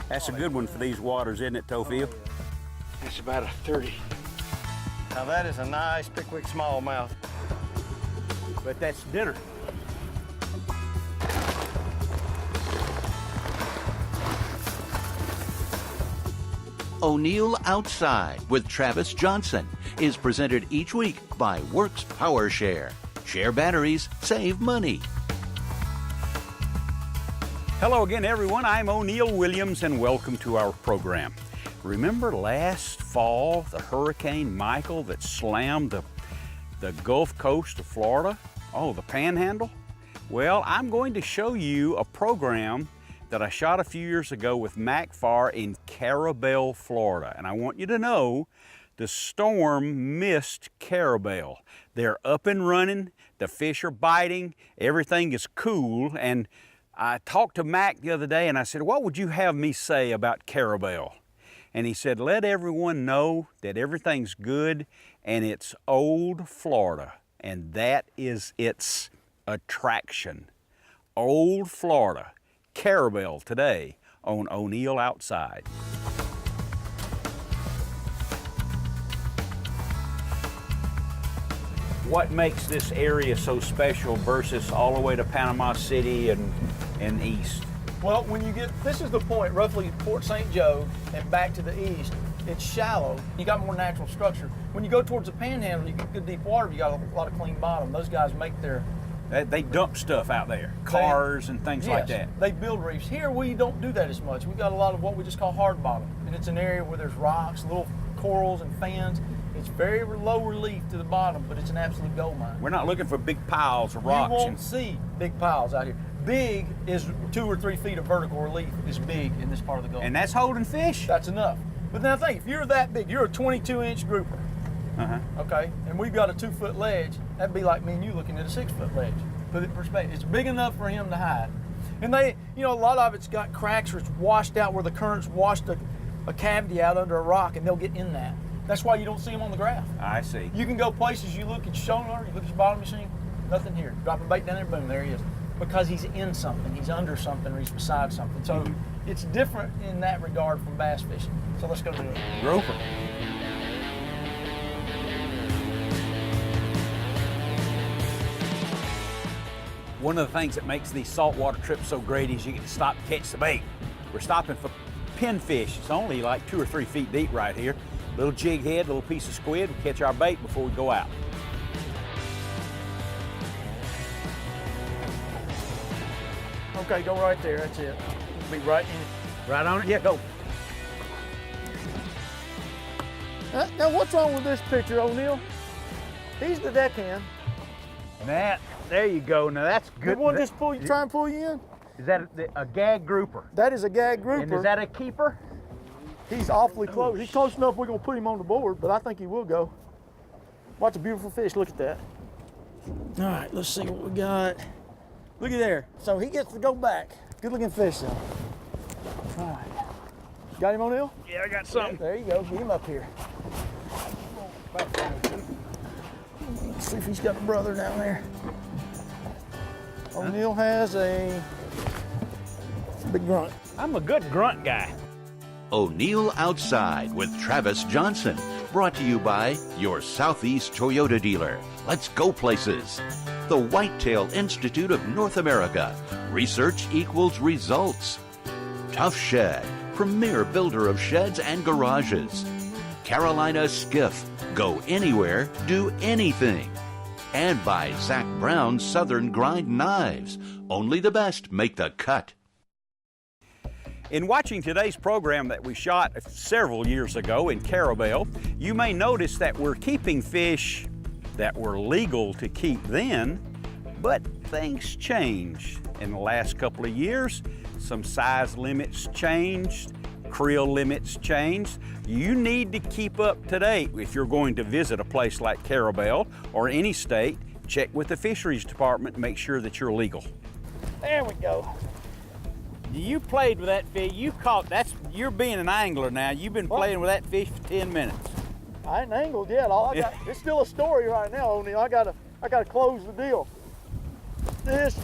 That's a good one for these waters, isn't it, Tophiel? That's about a 30. Now that is a nice Pickwick smallmouth. But that's dinner. O'Neill Outside with Travis Johnson is presented each week by Works Power Share. Share batteries, save money. Hello again, everyone. I'm O'Neill Williams, and welcome to our program. Remember last fall, the Hurricane Michael that slammed the Gulf Coast of Florida? Oh, the Panhandle? Well, I'm going to show you a program that I shot a few years ago with Mac Farr in Carrabelle, Florida. And I want you to know the storm missed Carrabelle. They're up and running, the fish are biting, everything is cool. And I talked to Mac the other day and I said, what would you have me say about Carrabelle? And he said, let everyone know that everything's good and it's old Florida. And that is its attraction. Old Florida. Carrabelle today on O'Neill Outside. What makes this area so special versus all the way to Panama City and east? Well, when you get, this is the point, roughly Port St. Joe and back to the east, it's shallow. You got more natural structure. When you go towards the Panhandle, you get good deep water, you got a lot of clean bottom. Those guys make their... They dump stuff out there, cars and things like that. They build reefs. Here we don't do that as much. We got a lot of what we just call hard bottom. And it's an area where there's rocks, little corals and fans. It's very low relief to the bottom, but it's an absolute gold mine. We're not looking for big piles of rocks. You won't see big piles out here. Big is 2 or 3 feet of vertical relief is big in this part of the Gulf. And that's holding fish? That's enough. But now think, if you're that big, you're a 22-inch grouper. Okay, and we've got a 2-foot ledge. That'd be like me and you looking at a 6-foot ledge. Put it in perspective. It's big enough for him to hide. And they, you know, a lot of it's got cracks or it's washed out where the currents washed a cavity out under a rock, and they'll get in that. That's why you don't see them on the graph. I see. You can go places, you look at your sonar, you look at your bottom machine, nothing here. Drop a bait down there, boom, there he is. Because he's in something, he's under something, or he's beside something. So it's different in that regard from bass fishing. So let's go do it. Grouper. One of the things that makes these saltwater trips so great is you get to stop and catch the bait. We're stopping for pinfish. It's only like 2 or 3 feet deep right here. Little jig head, little piece of squid. We catch our bait before we go out. Okay, go right there, that's it. Be right in. Right on it? Yeah, go. Now what's wrong with this picture, O'Neill? He's the deckhand. That, there you go. Now that's good. Did one just try and pull you in? Is that a gag grouper? That is a gag grouper. And is that a keeper? He's awfully close. He's close enough we're gonna put him on the board, but I think he will go. Watch a beautiful fish, look at that. All right, let's see what we got. Look at there. So he gets to go back. Good looking fish though. All right. Got him, O'Neill? Yeah, I got something. There you go, get him up here. Let's see if he's got a brother down there. O'Neill has a big grunt. I'm a good grunt guy. O'Neill Outside with Travis Johnson. Brought to you by your Southeast Toyota dealer. Let's go places. The Whitetail Institute of North America. Research equals results. Tough Shed, premier builder of sheds and garages. Carolina Skiff. Go anywhere, do anything. And by Zach Brown's Southern Grind Knives. Only the best make the cut. In watching today's program that we shot several years ago in Carrabelle, you may notice that we're keeping fish that were legal to keep then, but things changed in the last couple of years. Some size limits changed, creel limits changed. You need to keep up to date if you're going to visit a place like Carrabelle or any state. Check with the fisheries department and make sure that you're legal. There we go. You played with that fish, you caught, you're being an angler now. You've been playing with that fish for 10 minutes. I ain't angled yet. All I got, it's still a story right now, O'Neill. I gotta close the deal. This.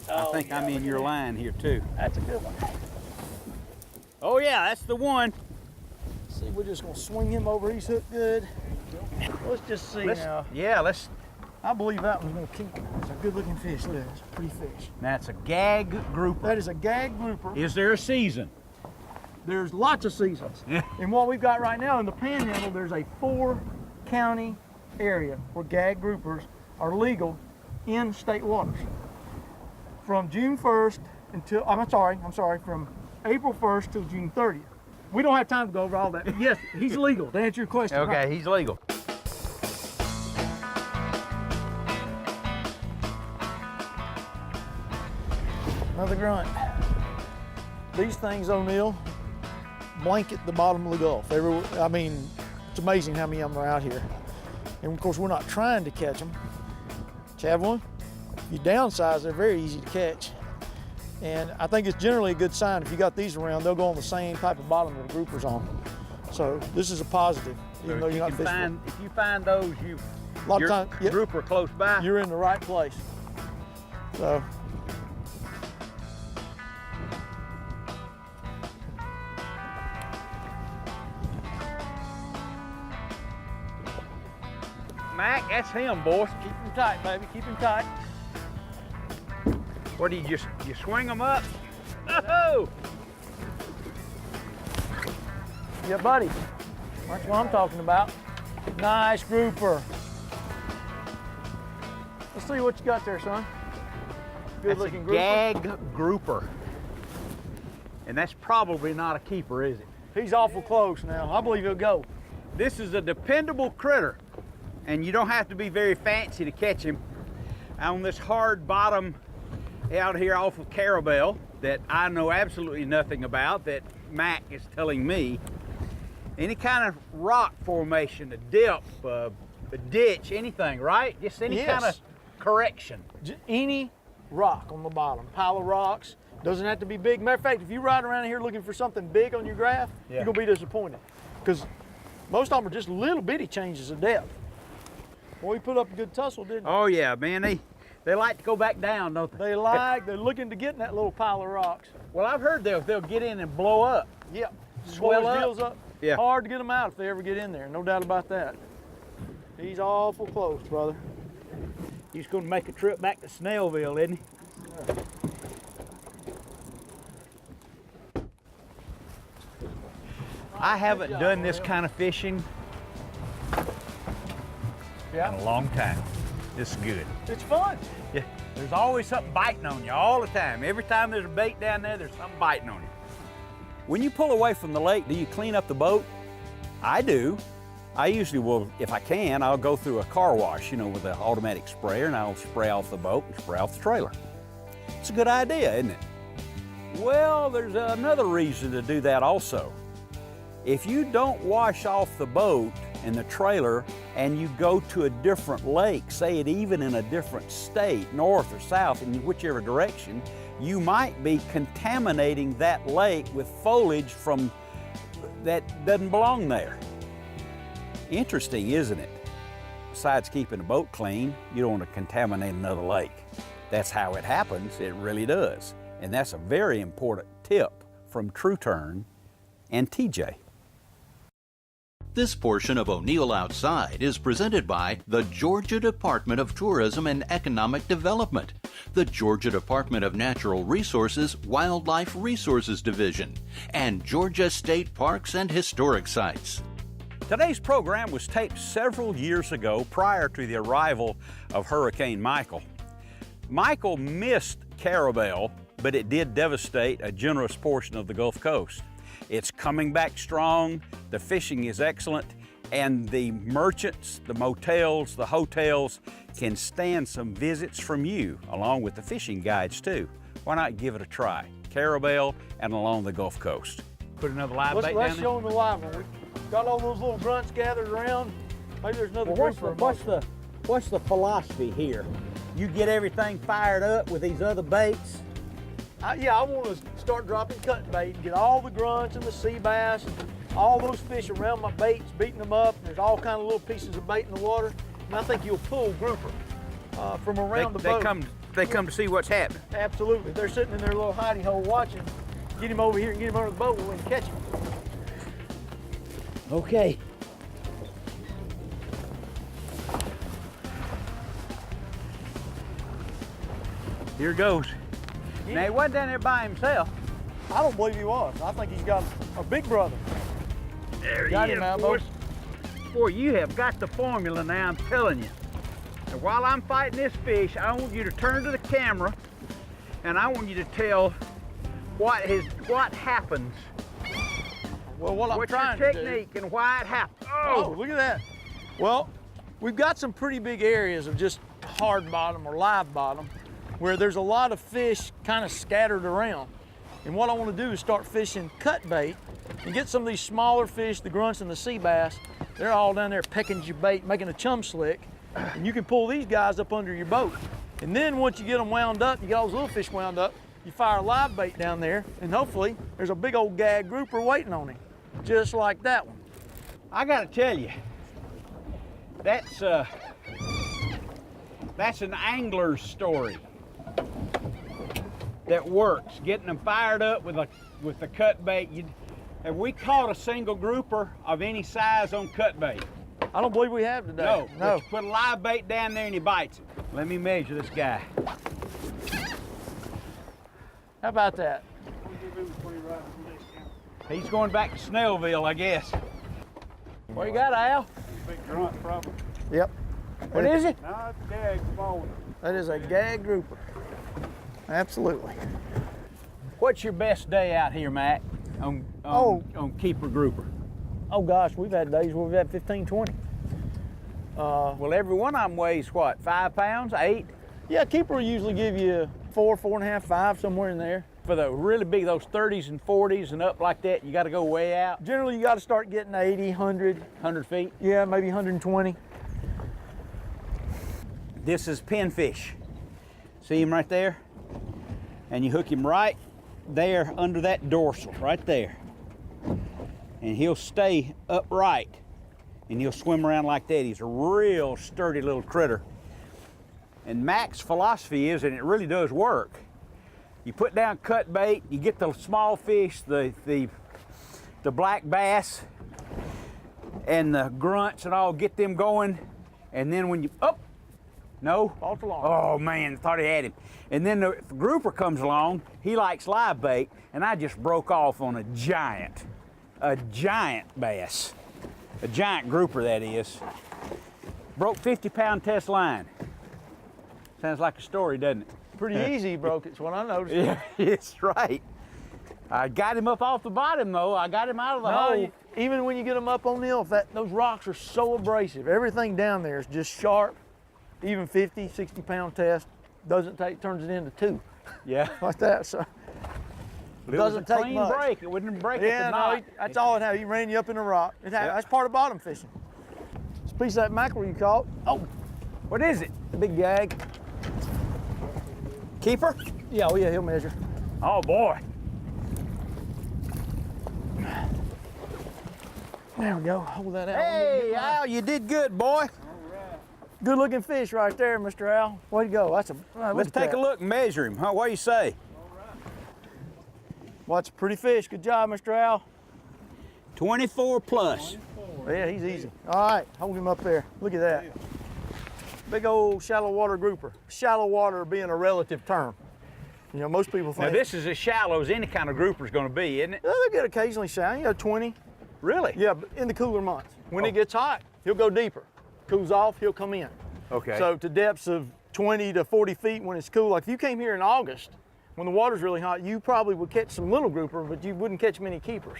I think I'm in your line here too. That's a good one. Oh yeah, that's the one. See, we're just gonna swing him over. He's hooked good. Let's just see now. Yeah, let's. I believe that one's gonna keep him. It's a good looking fish. Look at that, it's a pretty fish. That's a gag grouper. That is a gag grouper. Is there a season? There's lots of seasons. And what we've got right now in the Panhandle, there's a 4-county area where gag groupers are legal in state waters. From June 1st until, I'm sorry, from April 1st till June 30th. We don't have time to go over all that. But yes, he's legal, to answer your question. Okay, right. he's legal. Another grunt. These things, O'Neill, blanket the bottom of the Gulf. I mean, it's amazing how many of them are out here. And of course, we're not trying to catch them. Did you have one? If you downsize, they're very easy to catch. And I think it's generally a good sign. If you got these around, they'll go on the same type of bottom that the grouper's on. So this is a positive, even though you're not fishing. If you find those, your grouper close by. You're in the right place. So. Mac, that's him, boys. Keep him tight, baby. Keep him tight. What do you swing them up? Oh! Yeah, buddy. That's what I'm talking about. Nice grouper. Let's see what you got there, son. Good looking grouper. Gag grouper. And that's probably not a keeper, is it? He's awful close now. I believe he'll go. This is a dependable critter, and you don't have to be very fancy to catch him. On this hard bottom out here off of Carrabelle that I know absolutely nothing about, that Mac is telling me, any kind of rock formation, a dip, a ditch, anything, right? Just any kind of correction. Any rock on the bottom, pile of rocks, doesn't have to be big. Matter of fact, if you ride around here looking for something big on your graph, you're gonna be disappointed, because most of them are just little bitty changes of depth. Well, we put up a good tussle, didn't we? Oh yeah, man, they like to go back down, don't they? They're looking to get in that little pile of rocks. Well, I've heard they'll get in and blow up. Yep. Swell up. Deals up. Yeah. Hard to get them out if they ever get in there, no doubt about that. He's awful close, brother. He's going to make a trip back to Snellville, isn't he? I haven't done this kind of fishing in a long time. This is good. It's fun. Yeah, there's always something biting on you all the time. Every time there's a bait down there, there's something biting on you. When you pull away from the lake, do you clean up the boat? I do. I usually will, if I can, I'll go through a car wash, with an automatic sprayer, and I'll spray off the boat and spray off the trailer. It's a good idea, isn't it? Well, there's another reason to do that also. If you don't wash off the boat and the trailer and you go to a different lake, say it even in a different state, north or south, in whichever direction, you might be contaminating that lake with foliage from that doesn't belong there. Interesting, isn't it? Besides keeping the boat clean, you don't want to contaminate another lake. That's how it happens, it really does. And that's a very important tip from True Turn and TJ. This portion of O'Neill Outside is presented by the Georgia Department of Tourism and Economic Development, the Georgia Department of Natural Resources Wildlife Resources Division, and Georgia State Parks and Historic Sites. Today's program was taped several years ago prior to the arrival of Hurricane Michael. Michael missed Carrabelle, but it did devastate a generous portion of the Gulf Coast. It's coming back strong, the fishing is excellent, and the merchants, the motels, the hotels can stand some visits from you, along with the fishing guides too. Why not give it a try? Carrabelle and along the Gulf Coast. Put another live bait down there. Let's show them the live one. We've got all those little grunts gathered around. Maybe there's another grouper. What's the philosophy here? You get everything fired up with these other baits? I want to start dropping cut bait and get all the grunts and the sea bass and all those fish around my baits, beating them up. There's all kind of little pieces of bait in the water, and I think you'll pull grouper from around the boat. They come to see what's happening. Absolutely. They're sitting in their little hidey hole watching. get him over here and get him under the boat and we can catch him. Okay. Here goes. Now, he wasn't down there by himself. I don't believe he was. I think he's got a big brother. There Got he him is, now, boys. boys. Boy, you have got the formula now, I'm telling you. And while I'm fighting this fish, I want you to turn to the camera and I want you to tell what happens. Well, what I'm What's trying your to do. technique and why it happens. Oh, look at that. Well, we've got some pretty big areas of just hard bottom or live bottom where there's a lot of fish kind of scattered around. And what I want to do is start fishing cut bait and get some of these smaller fish, the grunts and the sea bass. They're all down there pecking your bait, making a chum slick. And you can pull these guys up under your boat. And then once you get them wound up, you get all those little fish wound up, you fire a live bait down there, and hopefully there's a big old gag grouper waiting on him, just like that one. I gotta tell you, that's an angler's story that works. Getting them fired up with the cut bait. Have we caught a single grouper of any size on cut bait? I don't believe we have today. No. No. But you put a live bait down there and he bites it. Let me measure this guy. How about that? He's going back to Snellville, I guess. What you got, Al? Big grunt, probably. Yep. What is it? No, it's a gag, small one. That is a gag grouper. Absolutely. What's your best day out here, Mac, on keeper grouper? Oh gosh, we've had days where we've had 15, 20. Well, every one of them weighs what, 5 pounds, 8? Yeah, keeper will usually give you 4, 4.5, 5, somewhere in there. For the really big, those 30s and 40s and up like that, you got to go way out, Generally, you got to start getting 80, 100. 100 feet. Yeah, maybe 120. This is pinfish. See him right there? And you hook him right there under that dorsal, right there. And he'll stay upright and he'll swim around like that. He's a real sturdy little critter. And Mac's philosophy is, and it really does work, you put down cut bait, you get the small fish, the black bass and the grunts and all, get them going, and then when you, no? False alarm. Oh man, thought he had him. And then the grouper comes along, he likes live bait, and I just broke off on a giant bass. A giant grouper, that is. Broke 50-pound test line. Sounds like a story, doesn't it? Pretty easy, broke it's what I noticed. Yeah, it's right. I got him up off the bottom though. I got him out of the hole. Even when you get them up on the those rocks are so abrasive. Everything down there is just sharp. Even 50, 60-pound test turns it into 2. Yeah. Like that, so. It Doesn't was a take clean much. break. It wouldn't break Yeah, at the no, knot. that's all it had. He ran you up in a rock. That's part of bottom fishing. This piece of that mackerel you caught. Oh, What is it? the big gag. Keeper? Yeah, oh yeah, he'll measure. Oh boy. There we go. Hold that out. Hey, Al, you did good, boy. Good looking fish right there, Mr. Al. Way to go. That's a. Let's take a look and measure him. Huh? What do you say? Well, that's a pretty fish. Good job, Mr. Al. 24 plus. Yeah, he's easy. All right, hold him up there. Look at that. Big old shallow water grouper. Shallow water being a relative term. You know, most people think. Now this is as shallow as any kind of grouper is going to be, isn't it? Yeah, they get occasionally shallow, 20. Really? Yeah, but in the cooler months. When it gets hot, he'll go deeper. Cools off, he'll come in. Okay. So to depths of 20 to 40 feet when it's cool. Like if you came here in August, when the water's really hot, you probably would catch some little grouper, but you wouldn't catch many keepers.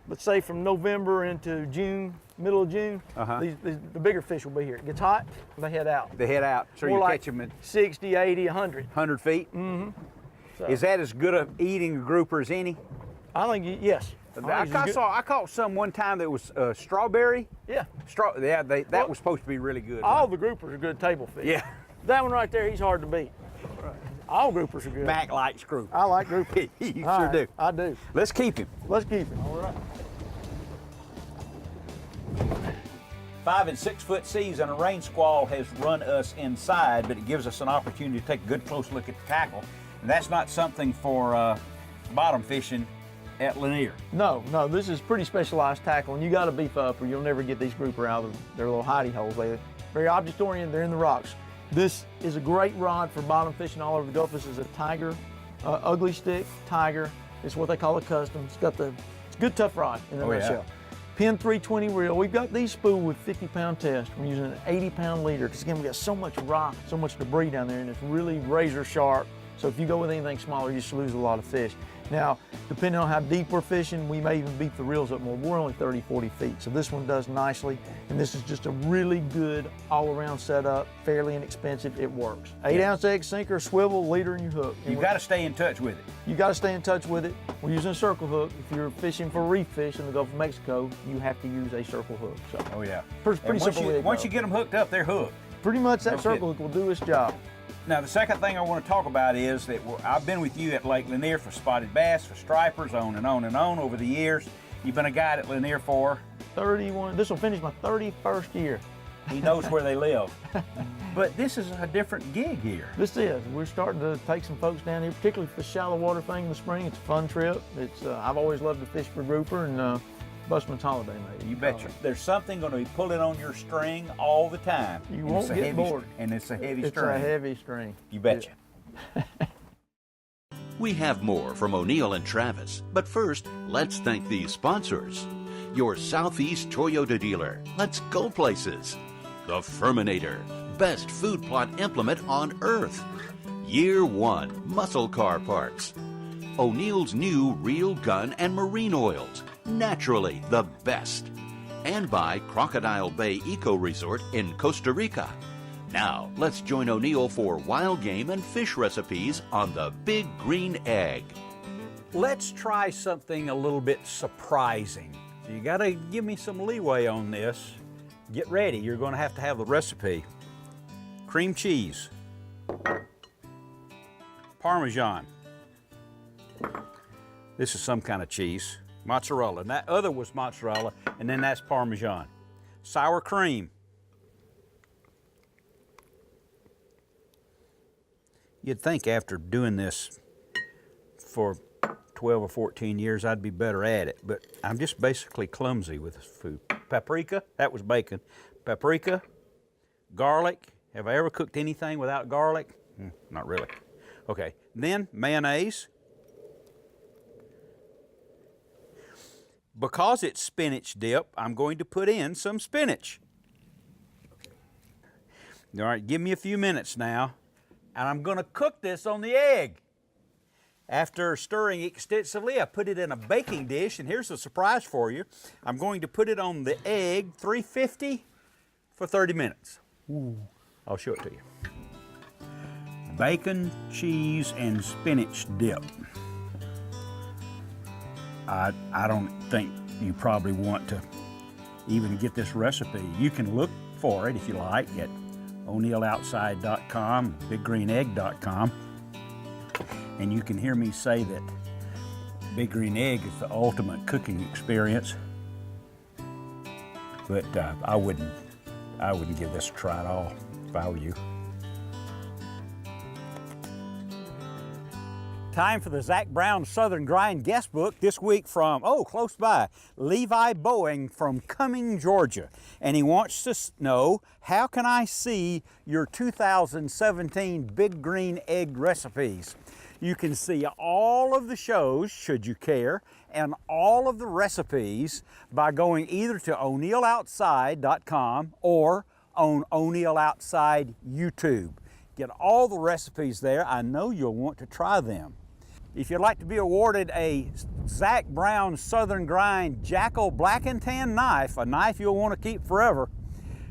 But say from November into June, middle of June, the bigger fish will be here. It gets hot, they head out. They head out, so More you like catch them at 60, 80, 100. 100 feet? Mm-hmm. So, Is that as good a eating a grouper as any? I think, yes. I caught some one time that was strawberry. Yeah. That was supposed to be really good. All the groupers are good table fish. Yeah. That one right there, he's hard to beat. All groupers are good. Mac likes grouper. I like groupers. You All sure right, do. I do. Let's keep him. Let's keep him. All right. 5 and 6 foot seas and a rain squall has run us inside, but it gives us an opportunity to take a good close look at the tackle. And that's not something for bottom fishing at Lanier. No, this is pretty specialized tackle, and you got to beef up or you'll never get these grouper out of their little hidey holes. They're very object oriented, they're in the rocks. This is a great rod for bottom fishing all over the Gulf. This is a Tiger, ugly stick, Tiger. It's what they call a custom. It's a good tough rod in a nutshell. Pin 320 reel. We've got these spooled with 50-pound test. We're using an 80-pound leader because again, we got so much rock, so much debris down there, and it's really razor sharp. So if you go with anything smaller, you just lose a lot of fish. Now, depending on how deep we're fishing, we may even beat the reels up more. We're only 30, 40 feet. So this one does nicely. And this is just a really good all-around setup, fairly inexpensive. It works. 8-ounce egg sinker, swivel, leader, and your hook. You've got to stay in touch with it. You got to stay in touch with it. We're using a circle hook. If you're fishing for reef fish in the Gulf of Mexico, you have to use a circle hook. So oh yeah. Pretty simple. Once you get them hooked up, they're hooked. Pretty much that circle hook will do its job. Now, the second thing I want to talk about is that I've been with you at Lake Lanier for spotted bass, for stripers, on and on and on over the years. You've been a guide at Lanier for? 31. This will finish my 31st year. He knows where they live. But this is a different gig here. This is. We're starting to take some folks down here, particularly for the shallow water thing in the spring. It's a fun trip. I've always loved to fish for grouper, and Busman's holiday, maybe. You betcha. There's something going to be pulling on your string all the time. You won't get bored. And it's a heavy string. It's a heavy string. You betcha. We have more from O'Neill and Travis, but first, let's thank these sponsors. Your Southeast Toyota dealer. Let's go places. The Furminator, best food plot implement on earth. Year One muscle car parts. O'Neill's new reel gun and marine oils. Naturally the best. And by Crocodile Bay Eco Resort in Costa Rica. Now, let's join O'Neill for wild game and fish recipes on the Big Green Egg. Let's try something a little bit surprising. So you got to give me some leeway on this. Get ready, you're going to have the recipe. Cream cheese. Parmesan. This is some kind of cheese. Mozzarella, and that other was mozzarella, and then that's Parmesan. Sour cream. You'd think after doing this for 12 or 14 years, I'd be better at it, but I'm just basically clumsy with this food. Paprika, that was bacon. Paprika, garlic. Have I ever cooked anything without garlic? Not really. Okay, then mayonnaise. Because it's spinach dip, I'm going to put in some spinach. All right, give me a few minutes now, and I'm going to cook this on the egg. After stirring extensively, I put it in a baking dish, and here's a surprise for you. I'm going to put it on the egg, 350, for 30 minutes. Ooh. I'll show it to you. Bacon, cheese, and spinach dip. I don't think you probably want to even get this recipe. You can look for it if you like at o'neilloutside.com, biggreenegg.com, and you can hear me say that Big Green Egg is the ultimate cooking experience. But I wouldn't give this a try at all if I were you. Time for the Zach Brown Southern Grind guest book this week from, close by, Levi Boeing from Cumming, Georgia. And he wants to know, how can I see your 2017 Big Green Egg recipes? You can see all of the shows, should you care, and all of the recipes by going either to o'neilloutside.com or on O'Neill Outside YouTube. Get all the recipes there. I know you'll want to try them. If you'd like to be awarded a Zach Brown Southern Grind Jackal Black and Tan knife, a knife you'll want to keep forever,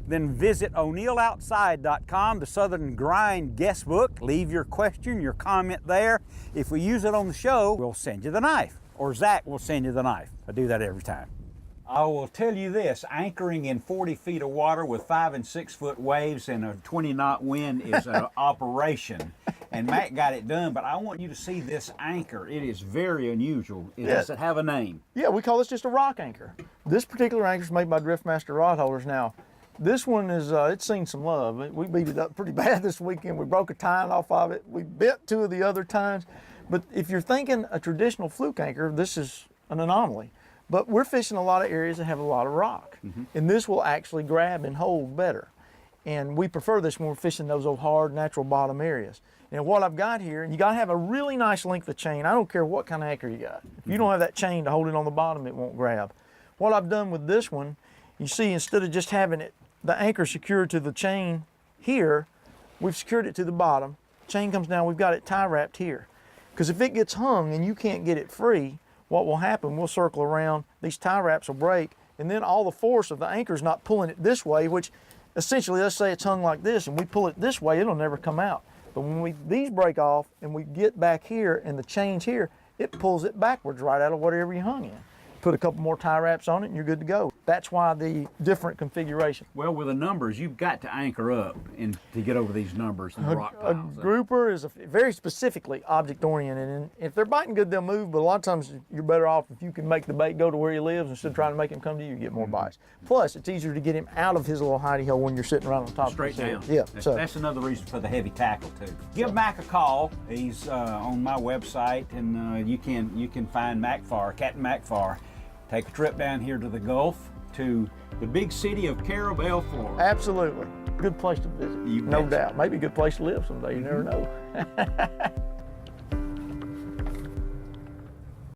then visit o'neilloutside.com, the Southern Grind guest book. Leave your question, your comment there. If we use it on the show, we'll send you the knife, or Zach will send you the knife. I do that every time. I will tell you this, anchoring in 40 feet of water with 5 and 6 foot waves and a 20-knot wind is an operation. And Matt got it done, but I want you to see this anchor. It is very unusual. Does it have a name? Yeah, we call this just a rock anchor. This particular anchor is made by Driftmaster Rod Holders. Now, this one is, it's seen some love. We beat it up pretty bad this weekend. We broke a tine off of it. We bit 2 of the other tines. But if you're thinking a traditional fluke anchor, this is an anomaly. But we're fishing a lot of areas that have a lot of rock, and this will actually grab and hold better. And we prefer this when we're fishing those old hard natural bottom areas. And what I've got here, and you gotta have a really nice length of chain. I don't care what kind of anchor you got. If you don't have that chain to hold it on the bottom, it won't grab. What I've done with this one, you see, instead of just having it, the anchor secured to the chain here, we've secured it to the bottom. Chain comes down, we've got it tie wrapped here. Because if it gets hung and you can't get it free, what will happen, we'll circle around, these tie wraps will break, and then all the force of the anchor is not pulling it this way, which essentially, let's say it's hung like this and we pull it this way, it'll never come out. But when these break off and we get back here and the chain's here, it pulls it backwards right out of whatever you hung in. Put a couple more tie wraps on it and you're good to go. That's why the different configuration. Well, with the numbers, you've got to anchor up and to get over these numbers and the rock A piles. grouper is very specifically object oriented, and if they're biting good, they'll move, but a lot of times you're better off if you can make the bait go to where he lives instead of trying to make him come to you, you get more bites. Plus, it's easier to get him out of his little hidey hole when you're sitting right on top Straight of his down. head. Yeah, That's another reason for the heavy tackle too. Give Mac a call. He's on my website, and you can find Mac Farr, Captain Mac Farr. Take a trip down here to the Gulf, to the big city of Carrabelle, Florida. Absolutely. Good place to visit. You No betcha. doubt. Maybe a good place to live someday. You never know.